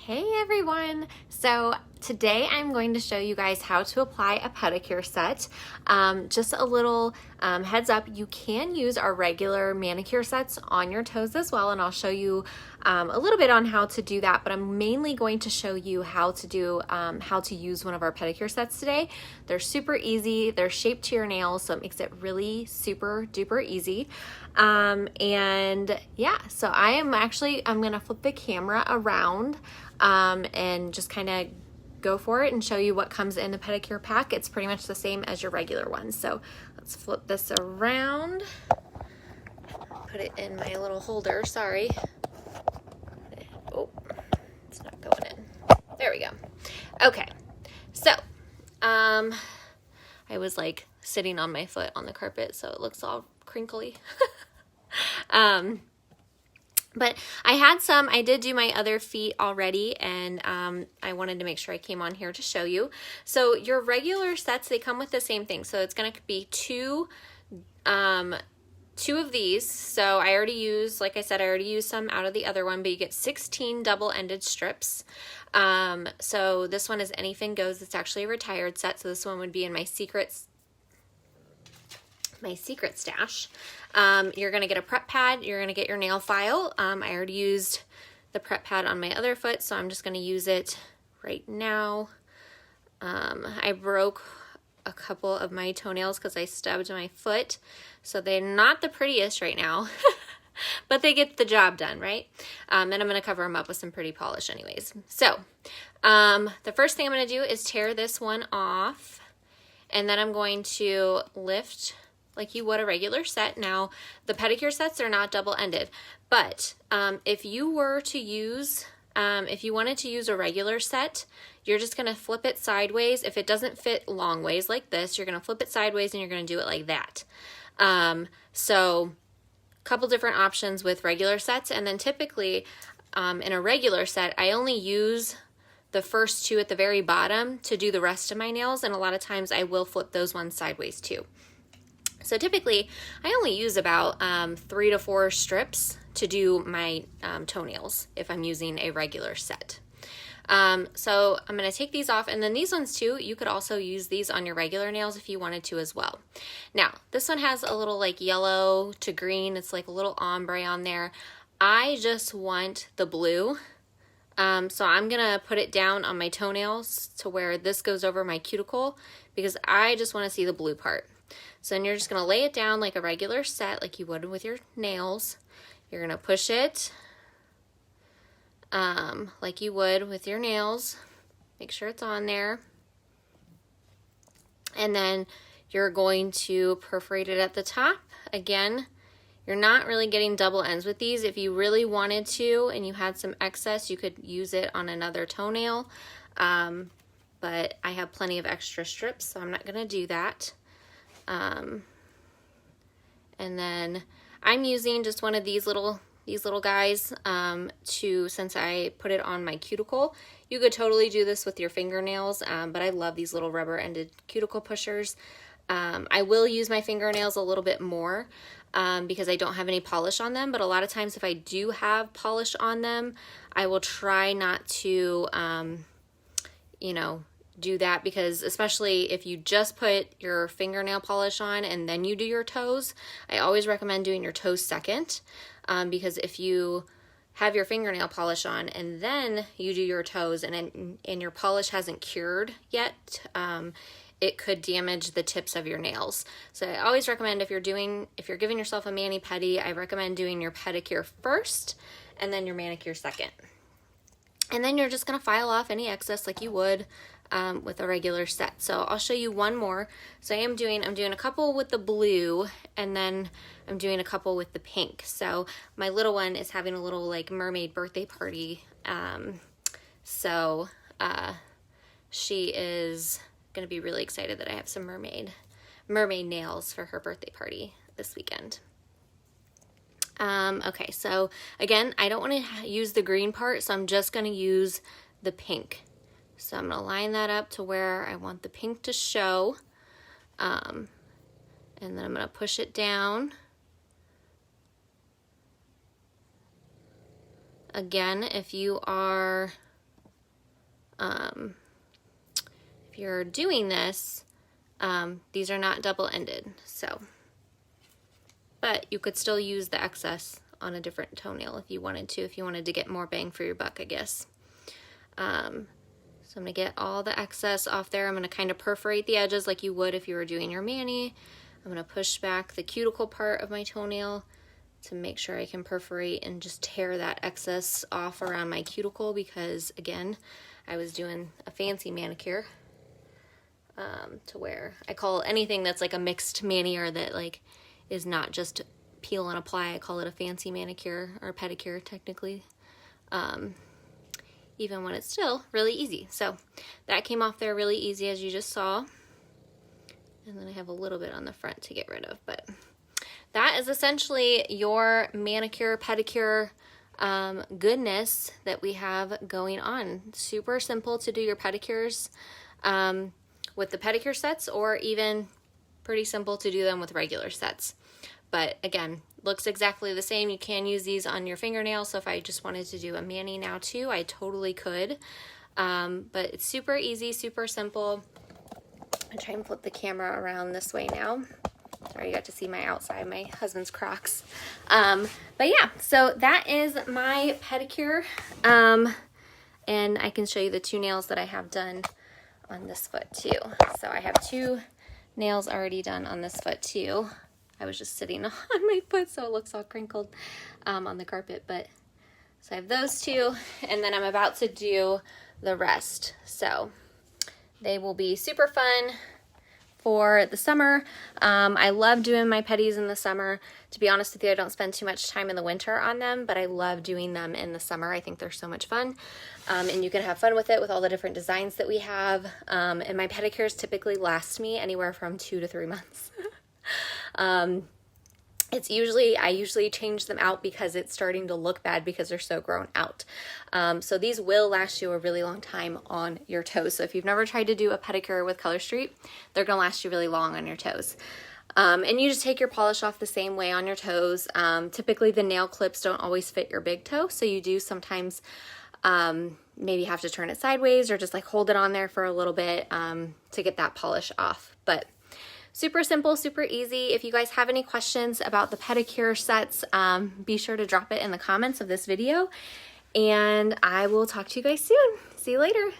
Hey everyone! So today I'm going to show you guys how to apply a pedicure set. Just a little heads up, you can use our regular manicure sets on your toes as well, and I'll show you a little bit on how to do that, but I'm mainly going to show you how to use one of our pedicure sets today. They're super easy, they're shaped to your nails, so it makes it really super duper easy. And yeah, so I'm gonna flip the camera around and just kind of go for it and show you what comes in the pedicure pack. It's pretty much the same as your regular one. So let's flip this around, put it in my little holder, sorry. Oh, it's not going in. There we go. Okay, so I was like sitting on my foot on the carpet, so it looks all crinkly. But I did do my other feet already, and I wanted to make sure I came on here to show you. So your regular sets, they come with the same thing. So it's going to be two of these. So I already used, like I said, I already used some out of the other one, but you get 16 double-ended strips. So this one is Anything Goes. It's actually a retired set, so this one would be in my secret stash. You're going to get a prep pad, you're going to get your nail file. I already used the prep pad on my other foot, so I'm just going to use it right now. I broke a couple of my toenails because I stubbed my foot, so they're not the prettiest right now, but they get the job done, right? And I'm going to cover them up with some pretty polish anyways. So the first thing I'm going to do is tear this one off, and then I'm going to lift like you would a regular set. Now, the pedicure sets are not double-ended, but if you wanted to use a regular set, you're just gonna flip it sideways. If it doesn't fit long ways like this, you're gonna flip it sideways and you're gonna do it like that. So, a couple different options with regular sets, and then typically in a regular set, I only use the first two at the very bottom to do the rest of my nails, and a lot of times I will flip those ones sideways too. So typically, I only use about 3 to 4 strips to do my toenails if I'm using a regular set. So I'm going to take these off, and then these ones too, you could also use these on your regular nails if you wanted to as well. Now, this one has a little like yellow to green, it's like a little ombre on there. I just want the blue. So I'm going to put it down on my toenails to where this goes over my cuticle because I just want to see the blue part. So then you're just going to lay it down like a regular set, like you would with your nails. You're going to push it like you would with your nails. Make sure it's on there. And then you're going to perforate it at the top. Again, you're not really getting double ends with these. If you really wanted to and you had some excess, you could use it on another toenail. But I have plenty of extra strips, so I'm not going to do that. And then I'm using just one of these little guys since I put it on my cuticle. You could totally do this with your fingernails, but I love these little rubber-ended cuticle pushers. I will use my fingernails a little bit more because I don't have any polish on them, but a lot of times if I do have polish on them, I will try not to, do that, because especially if you just put your fingernail polish on and then you do your toes, I always recommend doing your toes second, because if you have your fingernail polish on and then you do your toes and your polish hasn't cured yet, it could damage the tips of your nails. So I always recommend if you're giving yourself a mani-pedi, I recommend doing your pedicure first and then your manicure second. And then you're just gonna file off any excess like you would with a regular set. So I'll show you one more. So I'm doing a couple with the blue, and then I'm doing a couple with the pink. So my little one is having a little like mermaid birthday party. She is gonna be really excited that I have some mermaid nails for her birthday party this weekend. Okay, so again, I don't want to use the green part, so I'm just going to use the pink. So I'm going to line that up to where I want the pink to show, and then I'm going to push it down. Again, if you are If you're doing this, these are not double-ended, so, but you could still use the excess on a different toenail if you wanted to get more bang for your buck, I guess. So I'm gonna get all the excess off there. I'm gonna kind of perforate the edges like you would if you were doing your mani. I'm gonna push back the cuticle part of my toenail to make sure I can perforate and just tear that excess off around my cuticle, because again, I was doing a fancy manicure, to where I call anything that's like a mixed mani, that like is not just peel and apply, I call it a fancy manicure or pedicure technically, even when it's still really easy. So that came off there really easy, as you just saw. And then I have a little bit on the front to get rid of, but that is essentially your manicure, pedicure goodness that we have going on. Super simple to do your pedicures with the pedicure sets, or even pretty simple to do them with regular sets. But again, looks exactly the same. You can use these on your fingernails, so if I just wanted to do a mani now too, I totally could. But it's super easy, super simple. I'll try and flip the camera around this way now. Sorry, you got to see my outside, my husband's Crocs. But yeah, so that is my pedicure. And I can show you the 2 nails that I have done on this foot too. So I have 2 nails already done on this foot too. I was just sitting on my foot, so it looks all crinkled on the carpet. But so I have those 2, and then I'm about to do the rest. So they will be super fun for the summer. I love doing my pedis in the summer. To be honest with you, I don't spend too much time in the winter on them, but I love doing them in the summer. I think they're so much fun. And you can have fun with it with all the different designs that we have. And my pedicures typically last me anywhere from 2 to 3 months. I usually change them out because it's starting to look bad because they're so grown out. So these will last you a really long time on your toes. So if you've never tried to do a pedicure with Color Street, they're gonna last you really long on your toes. And you just take your polish off the same way on your toes. Typically the nail clips don't always fit your big toe, so you do sometimes maybe have to turn it sideways or just like hold it on there for a little bit to get that polish off. But super simple, super easy. If you guys have any questions about the pedicure sets, be sure to drop it in the comments of this video, and I will talk to you guys soon. See you later.